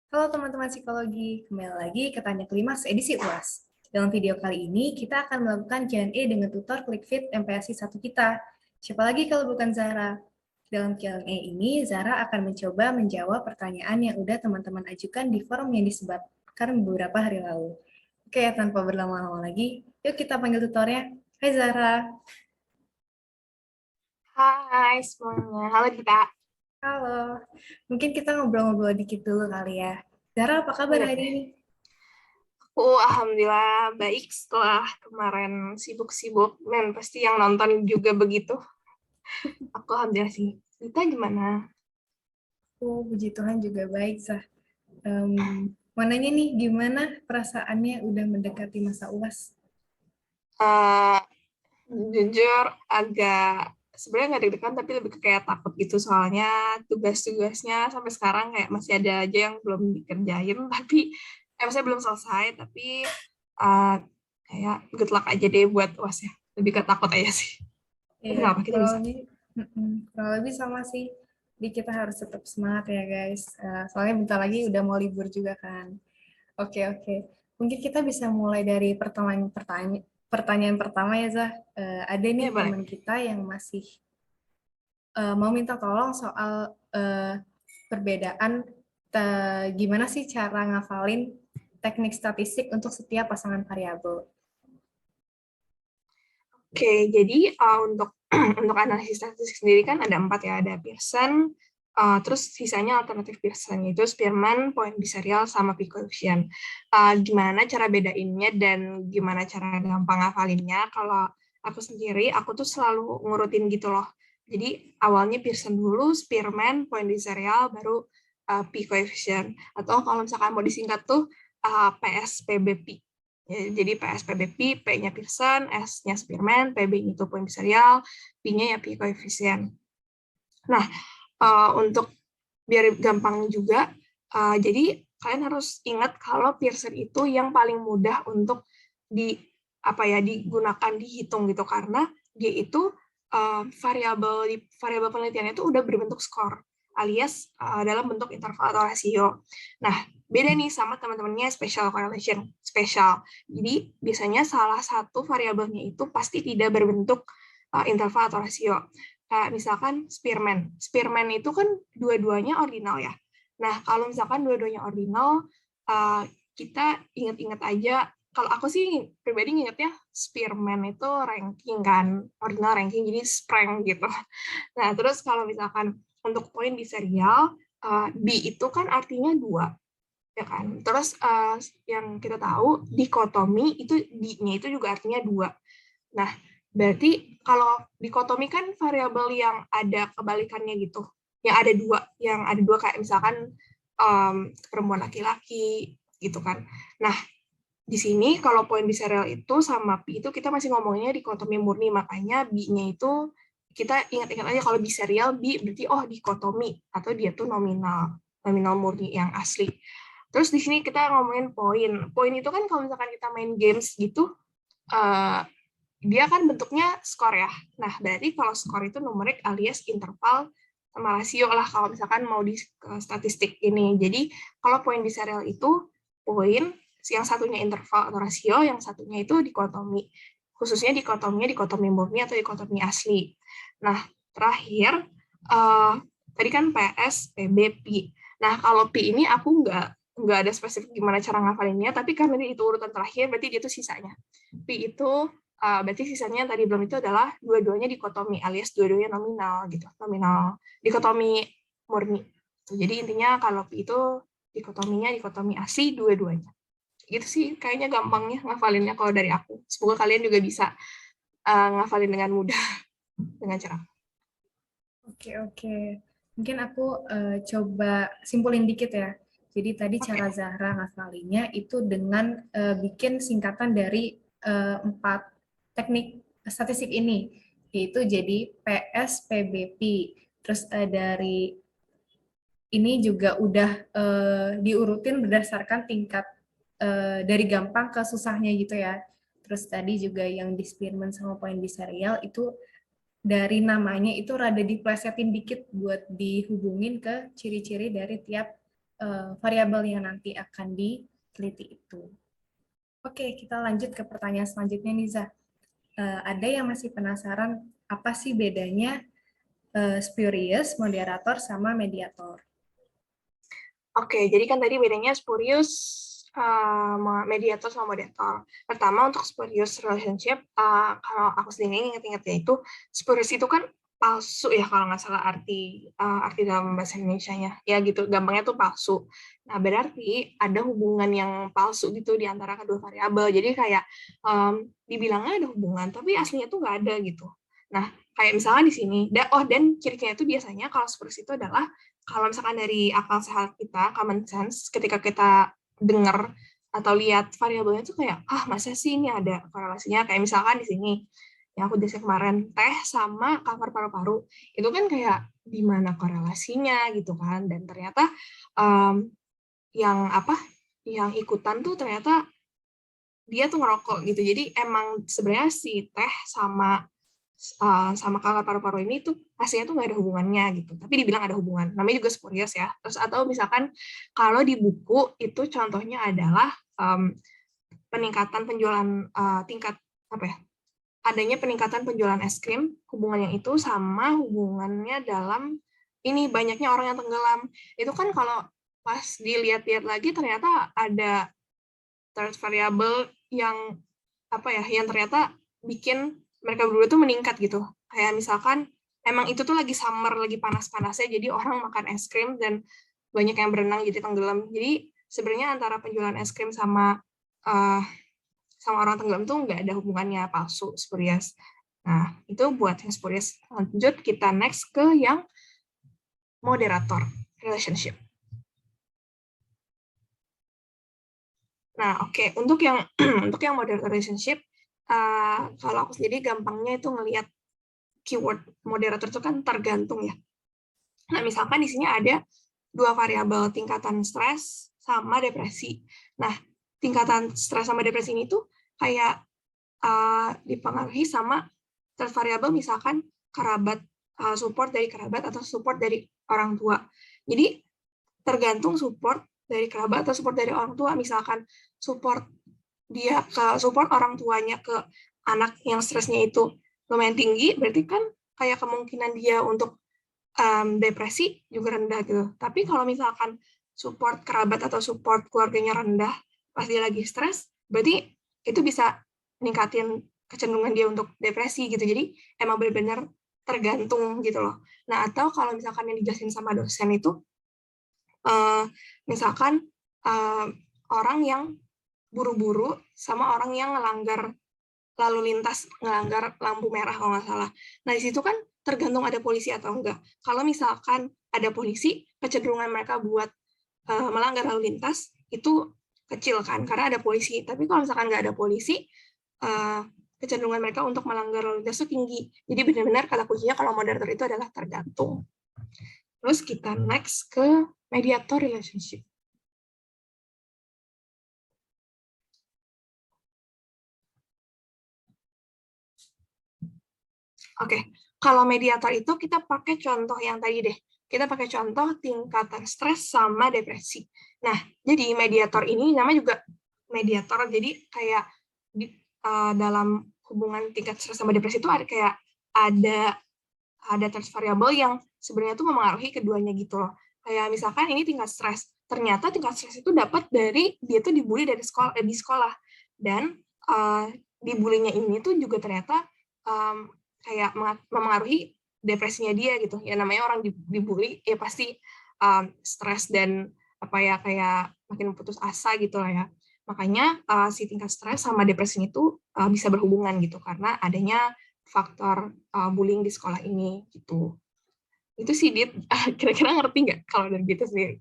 Halo teman-teman psikologi, kembali lagi ke Tanya Kelimas edisi UAS. Dalam video kali ini, kita akan melakukan Q&A dengan tutor ClickFit MPASI 1 kita. Siapa lagi kalau bukan Zara? Dalam Q&A ini, Zara akan mencoba menjawab pertanyaan yang udah teman-teman ajukan di forum yang disebarkan beberapa hari lalu. Oke, tanpa berlama-lama lagi, yuk kita panggil tutornya. Hai Zara. Hai semuanya, halo Dita. Halo. Mungkin kita ngobrol-ngobrol dikit dulu kali ya. Zara, apa kabar Boleh hari deh. ini? Aku alhamdulillah baik setelah kemarin sibuk-sibuk dan pasti yang nonton juga begitu. Aku alhamdulillah sih. Dita gimana? Oh, puji Tuhan juga baik, Zah. Mau nanya nih, gimana perasaannya udah mendekati masa UAS? Eh, Jujur agak sebenarnya nggak deg-degan tapi lebih ke kayak takut gitu soalnya tugas-tugasnya sampai sekarang kayak masih ada aja yang belum dikerjain tapi maksudnya belum selesai tapi eh, kayak good luck aja deh buat UAS ya. Lebih ke takut aja sih. Iya, Kenapa kita bisa? kurang lebih sama sih. Jadi kita harus tetap semangat ya guys. Soalnya bentar lagi udah mau libur juga kan. Oke, oke. Mungkin kita bisa mulai dari pertanyaan pertama ya, Zah. Ada nih Iya boleh. teman kita yang masih mau minta tolong soal perbedaan gimana sih cara ngafalin teknik statistik untuk setiap pasangan variabel. Oke, jadi untuk untuk analisis statistik sendiri kan ada 4 ya, ada Pearson, terus sisanya alternatif Pearson, yaitu Spearman, point biserial, sama P-coefficient. Gimana cara bedainnya dan gimana cara gampang ngafalinnya? Kalau aku sendiri, aku tuh selalu ngurutin gitu loh. Jadi awalnya Pearson dulu, Spearman, point biserial, baru P-coefficient. Atau kalau misalkan mau disingkat tuh PSPBP. Ya, jadi PSPBP, P-nya Pearson, S-nya Spearman, PB itu point serial, P-nya ya P koefisien. Nah, untuk biar gampang juga, jadi kalian harus ingat kalau Pearson itu yang paling mudah untuk digunakan dihitung gitu karena dia itu variabel penelitiannya itu udah berbentuk skor alias dalam bentuk interval atau rasio. Nah, beda nih sama teman-temannya special correlation special. Jadi biasanya salah satu variabelnya itu pasti tidak berbentuk interval atau rasio. Kayak misalkan Spearman. Spearman itu kan dua-duanya ordinal ya. Nah, kalau misalkan dua-duanya ordinal, kita ingat-ingat aja, kalau aku sih pribadi ingatnya Spearman itu ranking kan, ordinal ranking, jadi sprang gitu. Nah, terus kalau misalkan untuk poin di serial, B itu kan artinya dua, ya kan? Terus yang kita tahu, dikotomi itu D-nya itu juga artinya dua. Nah, berarti kalau dikotomi kan variabel yang ada kebalikannya gitu. Yang ada dua kayak misalkan perempuan laki-laki gitu kan. Nah, di sini kalau poin biserial itu sama pi itu kita masih ngomongnya dikotomi murni, makanya B-nya itu kita ingat-ingat aja kalau biserial B berarti oh dikotomi atau dia tuh nominal, nominal murni yang asli. Terus di sini kita ngomongin poin. Poin itu kan kalau misalkan kita main games gitu, uh, dia kan bentuknya skor ya. Nah, berarti kalau skor itu numerik alias interval sama rasio lah kalau misalkan mau di statistik ini. Jadi, kalau poin di serial itu poin, yang satunya interval atau rasio, yang satunya itu dikotomi. Khususnya dikotomi murni atau dikotomi asli. Nah, terakhir, tadi kan PS, PB, Pi. Nah, kalau Pi ini aku nggak ada spesifik gimana cara ngafalinnya, tapi karena itu urutan terakhir, berarti dia itu sisanya. Pi itu berarti sisanya yang tadi belum itu adalah dua-duanya dikotomi alias dua-duanya nominal gitu, nominal dikotomi murni. Jadi intinya kalau Pi itu dikotominya dikotomi asli dua-duanya. Gitu sih kayaknya gampangnya ngafalinnya kalau dari aku. Semoga kalian juga bisa ngafalin dengan mudah dengan cara. Oke, oke. Mungkin aku coba simpulin dikit ya. Jadi tadi Oke. cara Zahra ngafalinnya itu dengan bikin singkatan dari 4 teknik statistik ini, yaitu jadi PS, PBP. Terus dari ini juga udah diurutin berdasarkan tingkat dari gampang ke susahnya gitu ya. Terus tadi juga yang di Spearman sama poin di serial itu dari namanya itu rada diplesetin dikit buat dihubungin ke ciri-ciri dari tiap variabel yang nanti akan diteliti itu. Oke, kita lanjut ke pertanyaan selanjutnya nih, Zah. Ada yang masih penasaran apa sih bedanya spurious, moderator, sama mediator? Oke, jadi kan tadi bedanya spurious, mediator sama moderator. Pertama untuk spurious relationship, kalau aku sendiri ingat-ingatnya itu, spurious itu kan palsu ya kalau nggak salah arti dalam bahasa Indonesianya. Ya gitu, gampangnya tuh palsu. Nah, berarti ada hubungan yang palsu gitu di antara kedua variabel. Jadi kayak dibilangnya ada hubungan, tapi aslinya tuh nggak ada gitu. Nah, kayak misalnya di sini, dan ciri-cirinya itu biasanya kalau spurious itu adalah kalau misalkan dari akal sehat kita, common sense, ketika kita dengar atau lihat variabelnya itu kayak, masa sih ini ada korelasinya? Kayak misalkan di sini, yang aku desain kemarin, teh sama kanker paru-paru. Itu kan kayak, di mana korelasinya gitu kan. Dan ternyata yang ikutan tuh ternyata dia tuh ngerokok gitu. Jadi emang sebenarnya si teh sama kanker paru-paru ini tuh hasilnya tuh nggak ada hubungannya gitu, tapi dibilang ada hubungan, namanya juga spurious ya. Terus atau misalkan kalau di buku itu contohnya adalah peningkatan penjualan tingkat apa ya, adanya peningkatan penjualan es krim, hubungannya itu sama hubungannya dalam ini banyaknya orang yang tenggelam. Itu kan kalau pas dilihat-lihat lagi ternyata ada third variable yang yang ternyata bikin mereka berdua tuh meningkat gitu. Kayak misalkan emang itu tuh lagi summer, lagi panas-panasnya, jadi orang makan es krim dan banyak yang berenang jadi tenggelam. Jadi sebenarnya antara penjualan es krim sama uh, orang tenggelam tuh nggak ada hubungannya, palsu, spurious. Nah, itu buat yang spurious. Lanjut kita next ke yang moderator relationship. Nah, oke. Untuk yang untuk yang moderator relationship, kalau aku sendiri gampangnya itu ngelihat keyword moderator itu kan tergantung ya. Nah, misalkan di sini ada dua variabel, tingkatan stres sama depresi. Nah, tingkatan stres sama depresi ini tuh kayak dipengaruhi sama third variabel, misalkan kerabat, support dari kerabat atau support dari orang tua. Jadi tergantung support dari kerabat atau support dari orang tua. Misalkan support orang tuanya ke anak yang stresnya itu lumayan tinggi, berarti kan kayak kemungkinan dia untuk depresi juga rendah gitu. Tapi kalau misalkan support kerabat atau support keluarganya rendah pas dia lagi stres, berarti itu bisa meningkatin kecenderungan dia untuk depresi gitu. Jadi emang benar-benar tergantung gitu loh. Nah, atau kalau misalkan yang dijelasin sama dosen itu, misalkan orang yang buru-buru sama orang yang ngelanggar lalu lintas, ngelanggar lampu merah kalau nggak salah. Nah, di situ kan tergantung ada polisi atau enggak. Kalau misalkan ada polisi, kecenderungan mereka buat melanggar lalu lintas itu kecil kan, karena ada polisi. Tapi kalau misalkan nggak ada polisi, kecenderungan mereka untuk melanggar lalu lintas itu tinggi. Jadi benar-benar kata kuncinya kalau moderator itu adalah tergantung. Terus kita next ke mediator relationship. Oke, kalau mediator itu kita pakai contoh yang tadi deh. Kita pakai contoh tingkatan stres sama depresi. Nah, jadi mediator ini namanya juga mediator. Jadi kayak dalam hubungan tingkat stres sama depresi itu ada third variable yang sebenarnya tuh mempengaruhi keduanya gitu loh. Kayak misalkan ini tingkat stres. Ternyata tingkat stres itu dapat dari dia tuh dibully dari sekolah di sekolah. Dan dibulinya ini tuh juga ternyata kayak memengaruhi depresinya dia gitu. Ya namanya orang dibully ya pasti stres dan kayak makin putus asa gitu lah ya. Makanya si tingkat stres sama depresi itu bisa berhubungan gitu karena adanya faktor bullying di sekolah ini gitu. Itu sih Dit, kira-kira ngerti nggak kalau dari gitu sendiri?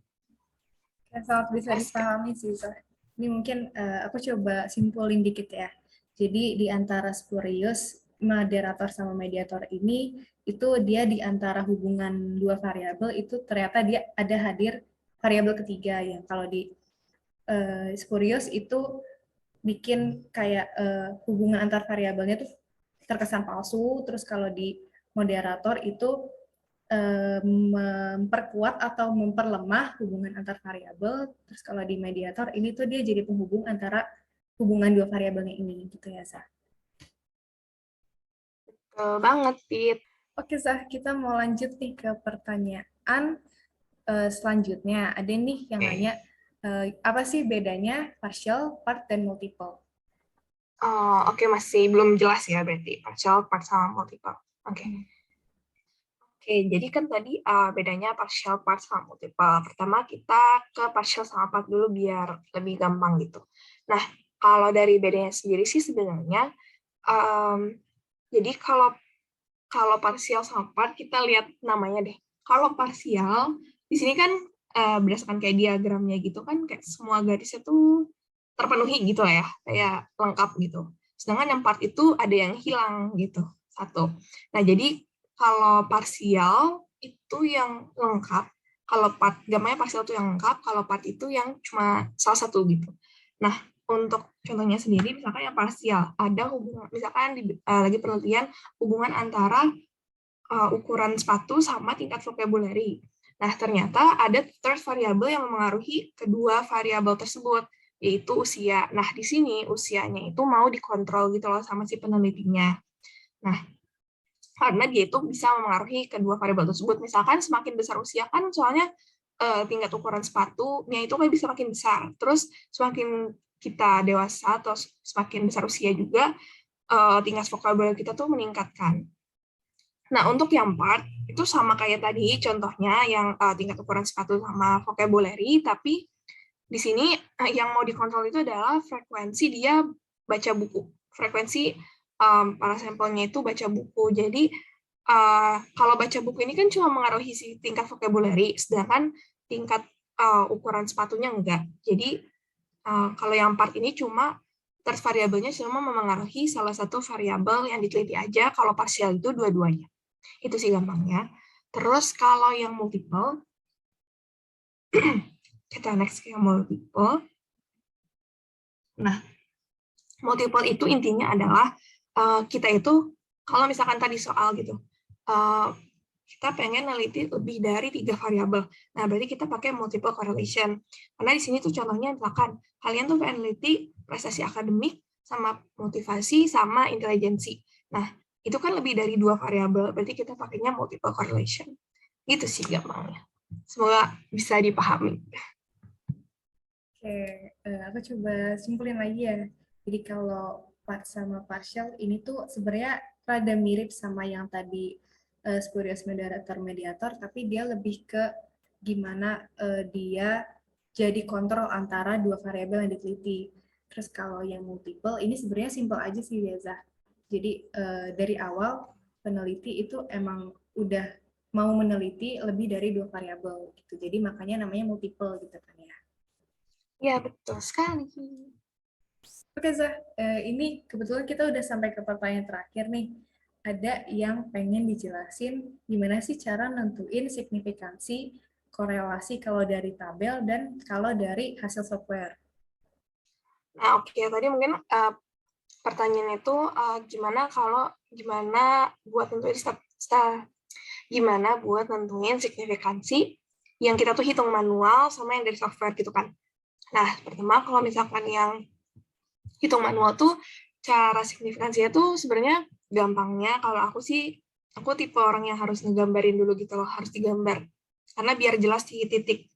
Sangat bisa dipahami sih, Zah. Ini mungkin aku coba simpulin dikit ya. Jadi di antara spurious, moderator sama mediator ini, itu dia di antara hubungan dua variabel, itu ternyata dia ada hadir variabel ketiga yang kalau di spurious itu bikin kayak hubungan antar variabelnya tuh terkesan palsu, terus kalau di moderator itu memperkuat atau memperlemah hubungan antar variabel. Terus kalau di mediator ini tuh dia jadi penghubung antara hubungan dua variabelnya ini gitu ya, Sa. Betul banget, Pit. Oke, Sa, kita mau lanjut nih ke pertanyaan selanjutnya. Ada nih yang nanya apa sih bedanya partial, part, dan multiple? Oke, masih belum jelas ya berarti partial, part, sama multiple. Oke. Oke, jadi kan tadi bedanya partial, part, sama multiple. Pertama kita ke partial sama part dulu biar lebih gampang gitu. Nah, kalau dari bedanya sendiri sih sebenarnya, jadi kalau parsial sama part kita lihat namanya deh. Kalau parsial di sini kan berdasarkan kayak diagramnya gitu kan kayak semua garisnya tuh terpenuhi gitu lah ya, kayak lengkap gitu. Sedangkan yang part itu ada yang hilang gitu, satu. Nah, jadi kalau parsial itu yang lengkap, kalau part, gambarnya parsial itu yang lengkap, kalau part itu yang cuma salah satu gitu. Nah, untuk contohnya sendiri, misalkan yang parsial, ada hubungan, misalkan lagi penelitian hubungan antara ukuran sepatu sama tingkat vocabulary. Nah, ternyata ada third variable yang memengaruhi kedua variabel tersebut, yaitu usia. Nah, di sini usianya itu mau dikontrol gitu loh sama si penelitinya. Nah, karena dia itu bisa memengaruhi kedua variabel tersebut. Misalkan semakin besar usia kan soalnya tingkat ukuran sepatunya itu kan bisa makin besar. Terus semakin kita dewasa atau semakin besar usia juga, tingkat vocabulary kita tuh meningkatkan. Nah, untuk yang part, itu sama kayak tadi contohnya yang tingkat ukuran sepatu sama vocabulary, tapi di sini yang mau dikontrol itu adalah frekuensi dia baca buku. Frekuensi para sampelnya itu baca buku. Jadi, kalau baca buku ini kan cuma mengaruhi si tingkat vocabulary, sedangkan tingkat ukuran sepatunya enggak. Jadi, kalau yang part ini cuma third variabelnya cuma memengaruhi salah satu variabel yang diteliti aja, kalau parsial itu dua-duanya. Itu sih gampangnya. Terus kalau yang multiple, kita next ke yang multiple. Nah, multiple itu intinya adalah kita itu, kalau misalkan tadi soal gitu, kita pengen neliti lebih dari 3 variabel. Nah, berarti kita pakai multiple correlation. Karena di sini tuh contohnya misalkan, kalian tuh pengen neliti prestasi akademik, sama motivasi, sama intelijensi. Nah, itu kan lebih dari 2 variabel, berarti kita pakainya multiple correlation. Itu sih gampangnya. Semoga bisa dipahami. Oke, aku coba simpulin lagi ya. Jadi kalau part sama partial ini tuh sebenarnya rada mirip sama yang tadi spurious mediator mediator, tapi dia lebih ke gimana dia jadi kontrol antara dua variabel yang diteliti. Terus kalau yang multiple ini sebenarnya simpel aja sih Beza. Jadi dari awal peneliti itu emang udah mau meneliti lebih dari dua variabel gitu. Jadi makanya namanya multiple gitu kan ya. Ya, betul sekali. Oke, Zah. Ini kebetulan kita udah sampai ke pertanyaan terakhir nih. Ada yang pengen dijelasin gimana sih cara nentuin signifikansi korelasi kalau dari tabel dan kalau dari hasil software. Nah, oke. Tadi mungkin pertanyaannya itu gimana buat nentuin gimana buat nentuin signifikansi yang kita tuh hitung manual sama yang dari software gitu kan. Nah, pertama kalau misalkan yang hitung manual tuh cara signifikansinya tuh sebenarnya gampangnya kalau aku tipe orang yang harus ngegambarin dulu gitu loh, harus digambar. Karena biar jelas di titik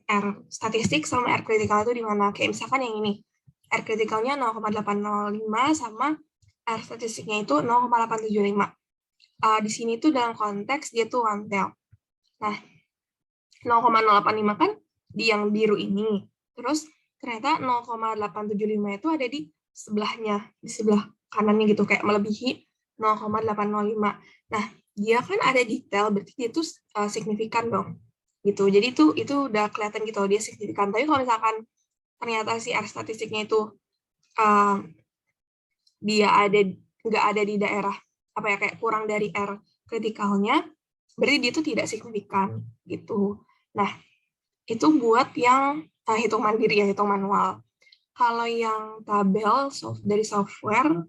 R statistik sama R kritikal itu di mana. Kayak misalkan yang ini, R kritikalnya 0,805 sama R statistiknya itu 0,875. Di sini tuh dalam konteks dia tuh one tail. Nah, 0,085 kan di yang biru ini. Terus ternyata 0,875 itu ada di sebelahnya, di sebelah kanannya gitu, kayak melebihi 0,805. Nah, dia kan ada detail, berarti dia itu signifikan dong. Gitu. Jadi itu udah kelihatan gitu dia signifikan. Tapi kalau misalkan ternyata si R statistiknya itu dia nggak ada di daerah apa ya kayak kurang dari R kritikalnya, berarti dia itu tidak signifikan gitu. Nah, itu buat yang hitung mandiri ya, hitung manual. Kalau yang tabel dari software,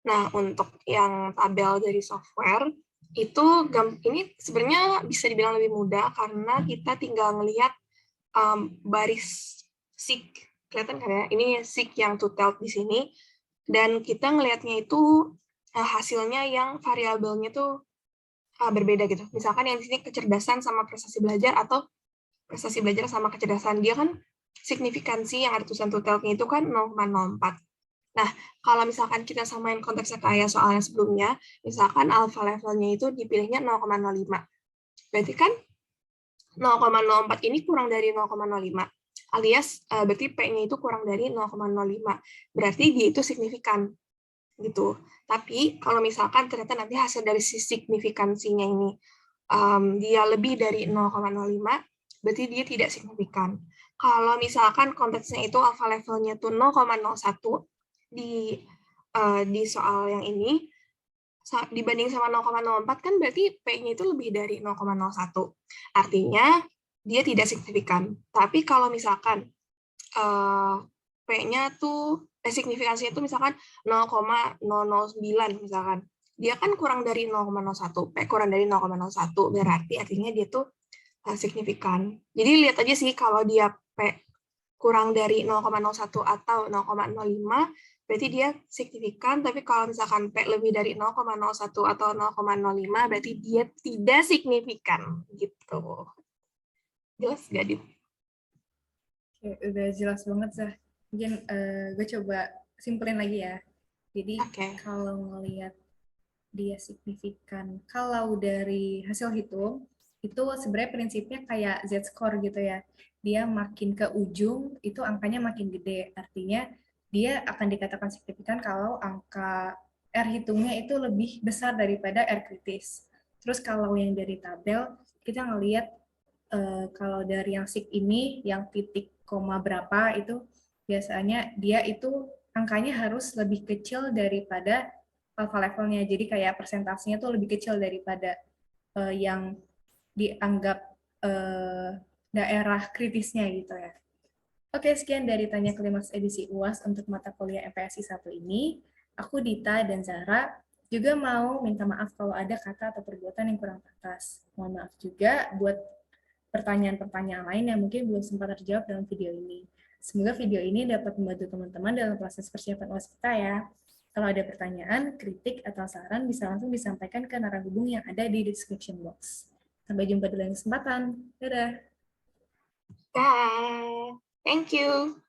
nah untuk yang tabel dari software, ini sebenarnya bisa dibilang lebih mudah karena kita tinggal ngelihat baris seek, kelihatan kan ya? Ini seek yang two-tailed di sini, dan kita ngelihatnya itu hasilnya yang variabelnya tuh berbeda gitu. Misalkan yang di sini kecerdasan sama prestasi belajar, atau prestasi belajar sama kecerdasan, dia kan signifikansi yang ada tulisan two-tailed-nya itu kan 0,04. Nah, kalau misalkan kita samain konteksnya kayak soal yang sebelumnya, misalkan alpha levelnya itu dipilihnya 0,05. Berarti kan 0,04 ini kurang dari 0,05. Alias berarti P-nya itu kurang dari 0,05. Berarti dia itu signifikan gitu. Tapi kalau misalkan ternyata nanti hasil dari si signifikansinya ini dia lebih dari 0,05, berarti dia tidak signifikan. Kalau misalkan konteksnya itu alpha levelnya tuh 0,01 di soal yang ini, dibanding sama 0,04 kan berarti P-nya itu lebih dari 0,01. Artinya dia tidak signifikan. Tapi kalau misalkan P-nya tuh signifikansinya itu misalkan 0,009 misalkan. Dia kan kurang dari 0,01, P kurang dari 0,01, berarti artinya dia tuh signifikan. Jadi lihat aja sih kalau dia P kurang dari 0,01 atau 0,05, berarti dia signifikan, tapi kalau misalkan P lebih dari 0,01 atau 0,05, berarti dia tidak signifikan, gitu. Jelas nggak, Dit? Oke, udah jelas banget, Zah. Mungkin gue coba simpulin lagi ya. Jadi Oke. kalau ngelihat dia signifikan, kalau dari hasil hitung, itu sebenarnya prinsipnya kayak Z-score gitu ya. Dia makin ke ujung, itu angkanya makin gede. Artinya dia akan dikatakan signifikan kalau angka R hitungnya itu lebih besar daripada R kritis. Terus kalau yang dari tabel, kita ngelihat kalau dari yang sig ini, yang titik koma berapa itu biasanya dia itu angkanya harus lebih kecil daripada alpha levelnya. Jadi kayak persentasenya tuh lebih kecil daripada yang dianggap daerah kritisnya gitu ya. Oke, sekian dari Tanya Klimaks edisi UAS untuk mata kuliah MPSI 1 ini. Aku Dita dan Zara juga mau minta maaf kalau ada kata atau perbuatan yang kurang pantas. Mohon maaf juga buat pertanyaan-pertanyaan lain yang mungkin belum sempat terjawab dalam video ini. Semoga video ini dapat membantu teman-teman dalam proses persiapan UAS kita ya. Kalau ada pertanyaan, kritik, atau saran bisa langsung disampaikan ke narasumber yang ada di description box. Sampai jumpa di lain kesempatan. Dadah! Bye. Thank you.